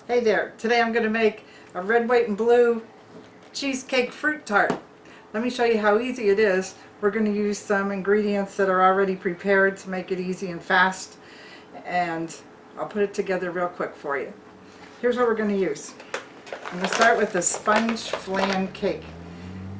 Hey there, today I'm going to make a red, white, and blue cheesecake fruit tart. Let me show you how easy it is. We're going to use some ingredients that are already prepared to make it easy and fast, and I'll put it together real quick for you. Here's what we're going to use. I'm going to start with the sponge flan cake.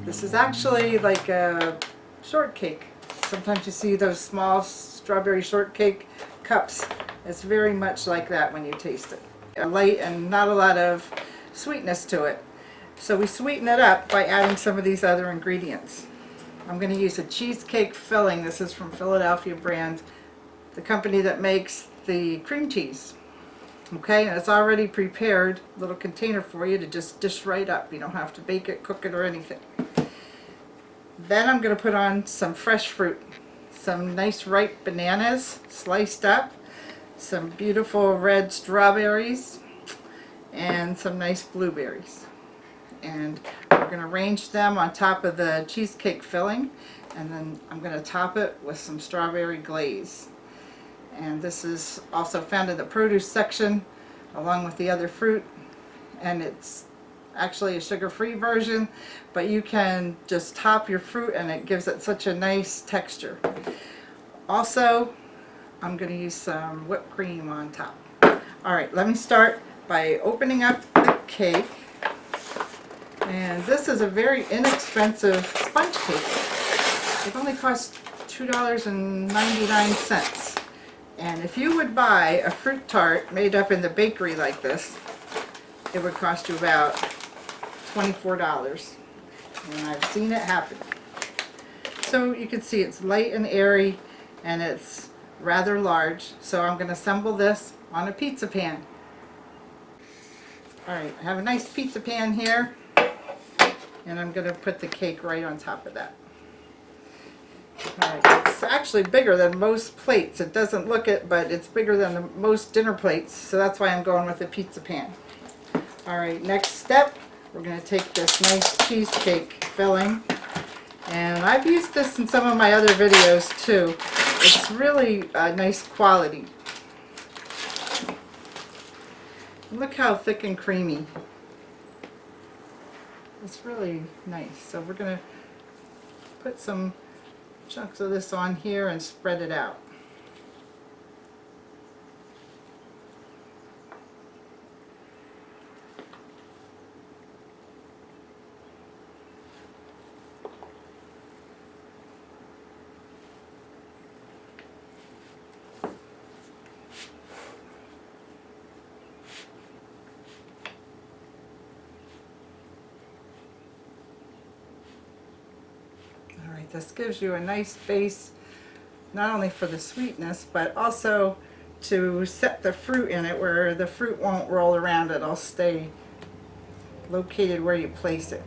This is actually like a shortcake. Sometimes you see those small strawberry shortcake cups. It's very much like that when you taste it. Light and not a lot of sweetness to it. So we sweeten it up by adding some of these other ingredients. I'm going to use a cheesecake filling. This is from Philadelphia brand, the company that makes the cream cheese. Okay, and it's already prepared, little container for you to just dish right up. You don't have to bake it, cook it, or anything. Then I'm going to put on some fresh fruit, some nice ripe bananas sliced up, some beautiful red strawberries, and some nice blueberries. And we're going to arrange them on top of the cheesecake filling, and then I'm going to top it with some strawberry glaze. And this is also found in the produce section along with the other fruit, and it's actually a sugar-free version, but you can just top your fruit and it gives it such a nice texture. Also, I'm going to use some whipped cream on top. Alright, let me start by opening up the cake. And this is a very inexpensive sponge cake. It only costs $2.99. And if you would buy a fruit tart made up in the bakery like this, it would cost you about $24. And I've seen it happen. So you can see it's light and airy, and it's rather large. So I'm going to assemble this on a pizza pan. Alright, I have a nice pizza pan here, and I'm going to put the cake right on top of that. Alright, it's actually bigger than most plates. It doesn't look it, but it's bigger than most dinner plates, so that's why I'm going with the pizza pan. Alright, next step, we're going to take this nice cheesecake filling, and I've used this in some of my other videos too. It's really nice quality. Look how thick and creamy. It's really nice. So we're going to put some chunks of this on here and spread it out. Alright, this gives you a nice base, not only for the sweetness, but also to set the fruit in it where the fruit won't roll around. It'll stay located where you place it.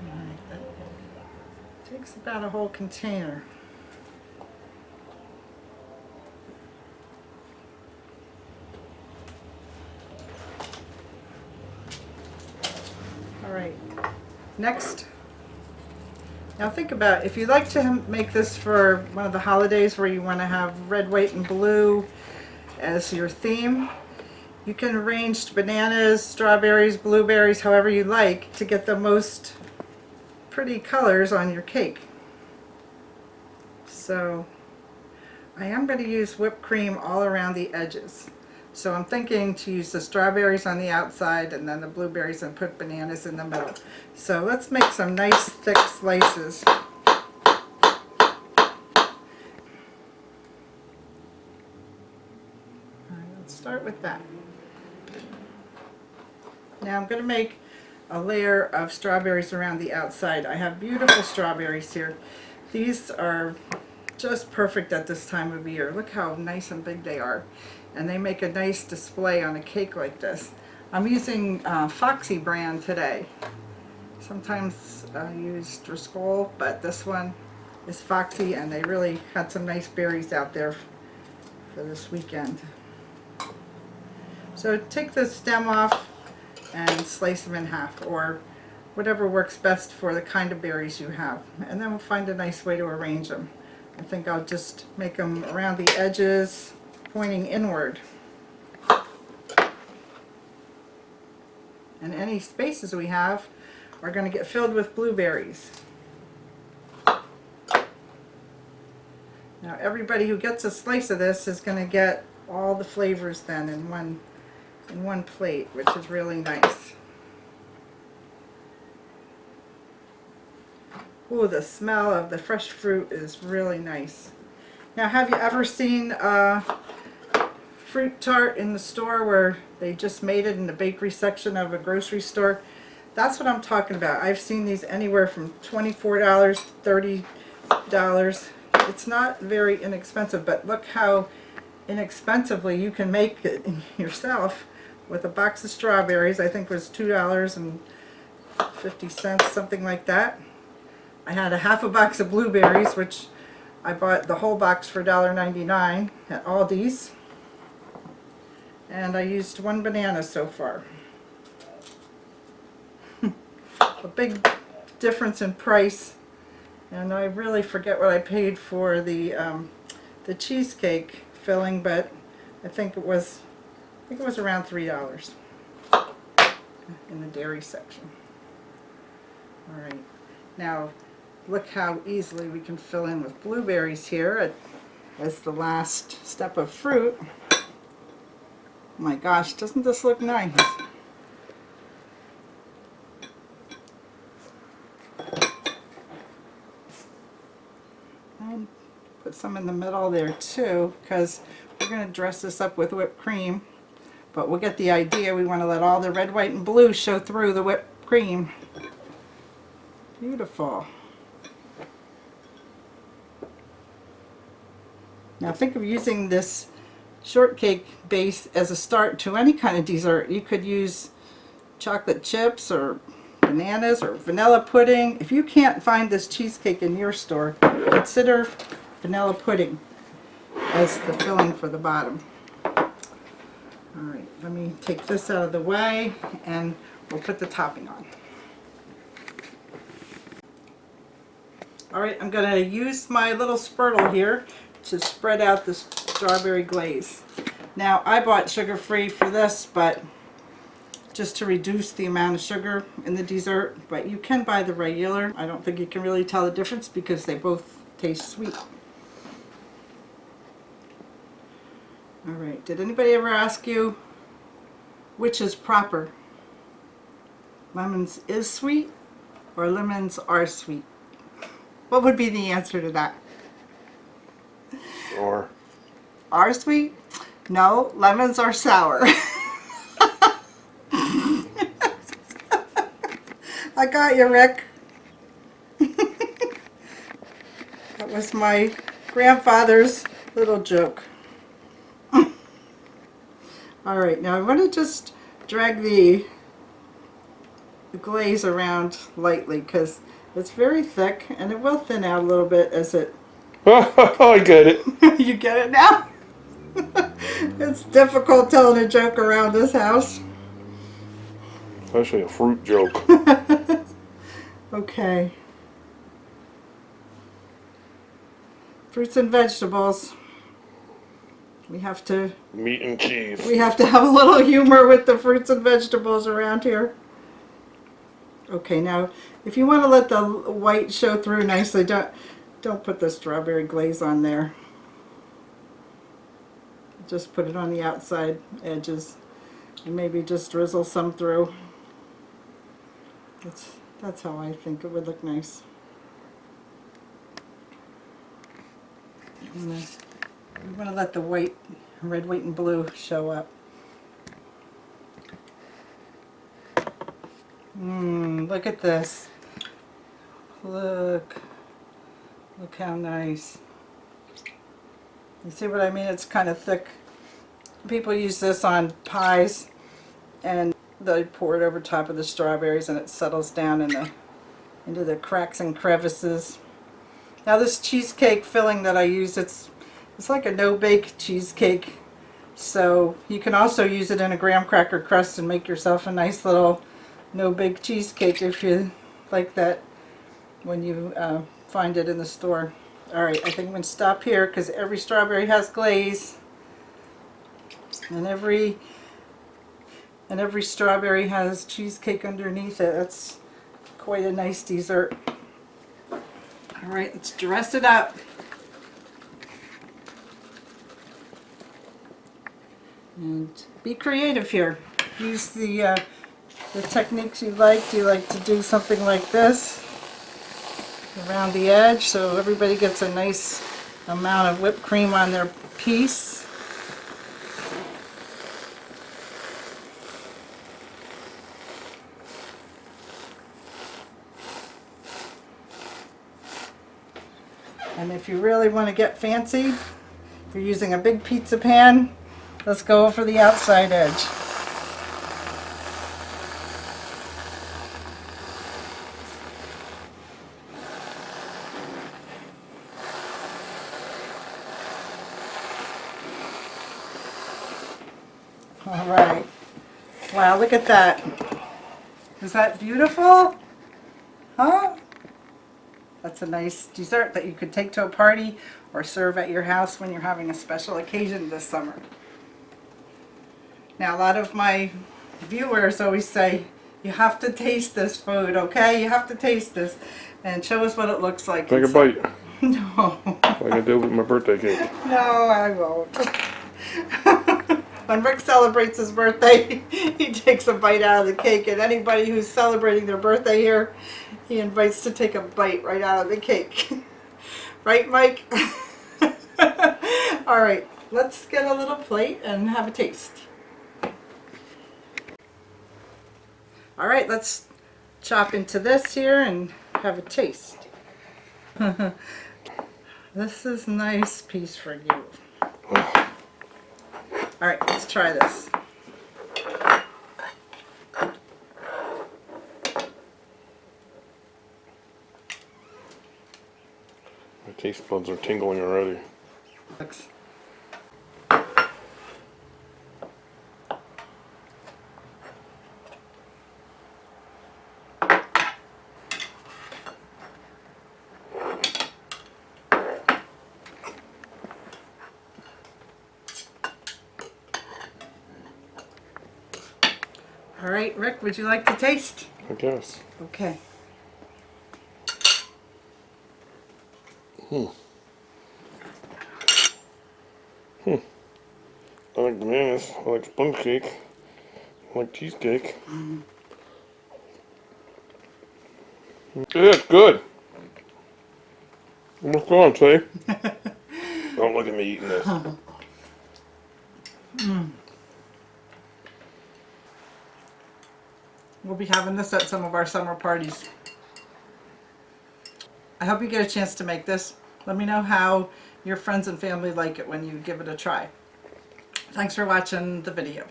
Alright, that takes about a whole container. Alright, next, now think about, if you'd like to make this for one of the holidays where you want to have red, white, and blue as your theme, you can arrange bananas, strawberries, blueberries, however you like, to get the most pretty colors on your cake. So I am going to use whipped cream all around the edges. So I'm thinking to use the strawberries on the outside and then the blueberries, and put bananas in the middle. So let's make some nice thick slices. Alright, let's start with that. Now I'm going to make a layer of strawberries around the outside. I have beautiful strawberries here. These are just perfect at this time of year. Look how nice and big they are. And they make a nice display on a cake like this. I'm using Foxy brand today. Sometimes I use Driscoll, but this one is Foxy, and they really had some nice berries out there for this weekend. So take the stem off and slice them in half, or whatever works best for the kind of berries you have. And then we'll find a nice way to arrange them. I think I'll just make them around the edges, pointing inward. And any spaces we have are going to get filled with blueberries. Now everybody who gets a slice of this is going to get all the flavors then in one plate, which is really nice. Ooh, the smell of the fresh fruit is really nice. Now, have you ever seen a fruit tart in the store where they just made it in the bakery section of a grocery store? That's what I'm talking about. I've seen these anywhere from $24, $30. It's not very inexpensive, but look how inexpensively you can make it yourself with a box of strawberries. I think it was $2.50, something like that. I had a half a box of blueberries, which I bought the whole box for $1.99 at Aldi's. And I used one banana so far. A big difference in price. And I really forget what I paid for the cheesecake filling, but I think it was around $3 in the dairy section. All right, now look how easily we can fill in with blueberries here as the last step of fruit. Oh my gosh, doesn't this look nice? And put some in the middle there too, because we're going to dress this up with whipped cream. But we'll get the idea. We want to let all the red, white, and blue show through the whipped cream. Beautiful. Now think of using this shortcake base as a start to any kind of dessert. You could use chocolate chips or bananas or vanilla pudding. If you can't find this cheesecake in your store, consider vanilla pudding as the filling for the bottom. Alright, let me take this out of the way and we'll put the topping on. Alright, I'm going to use my little spurtle here to spread out the strawberry glaze. Now, I bought sugar-free for this, but just to reduce the amount of sugar in the dessert, but you can buy the regular. I don't think you can really tell the difference because they both taste sweet. Alright, did anybody ever ask you which is proper? Lemons is sweet or lemons are sweet? What would be the answer to that? Are sweet? No, lemons are sour. I got you, Rick. That was my grandfather's little joke. Alright, now I want to just drag the glaze around lightly because it's very thick and it will thin out a little bit as it... I get it. You get it now? It's difficult telling a joke around this house. Especially a fruit joke. Okay. Fruits and vegetables. We have to... Meat and cheese. We have to have a little humor with the fruits and vegetables around here. Okay, now if you want to let the white show through nicely, don't put the strawberry glaze on there. Just put it on the outside edges and maybe just drizzle some through. That's how I think it would look nice. You want to let the white, red, white, and blue show up. Look at this. Look how nice. You see what I mean? It's kind of thick. People use this on pies and they pour it over top of the strawberries and it settles down into the cracks and crevices. Now this cheesecake filling that I use, it's like a no-bake cheesecake. So you can also use it in a graham cracker crust and make yourself a nice little no big cheesecake if you like that when you find it in the store. Alright, I think I'm going to stop here because every strawberry has glaze. And every strawberry has cheesecake underneath it. That's quite a nice dessert. Alright, let's dress it up. And be creative here. Use the techniques you like. Do you like to do something like this around the edge so everybody gets a nice amount of whipped cream on their piece? And if you really want to get fancy, if you're using a big pizza pan, let's go for the outside edge. All right. Wow, look at that. Is that beautiful? Huh? That's a nice dessert that you could take to a party or serve at your house when you're having a special occasion this summer. Now, a lot of my viewers always say, you have to taste this food, okay? You have to taste this. And show us what it looks like. Take a bite. No. Like I do with my birthday cake. No, I won't. When Rick celebrates his birthday, he takes a bite out of the cake, and anybody who's celebrating their birthday here, he invites to take a bite right out of the cake. Right, Mike? All right, let's get a little plate and have a taste. All right, let's chop into this here and have a taste. This is a nice piece for you. All right, let's try this. My taste buds are tingling already. Looks. All right, Rick, would you like to taste? I guess. Okay. I like bananas. I like sponge cake. I like cheesecake. Yeah, it's good. What's going on, say? Don't look at me eating this. We'll be having this at some of our summer parties. I hope you get a chance to make this. Let me know how your friends and family like it when you give it a try. Thanks for watching the video.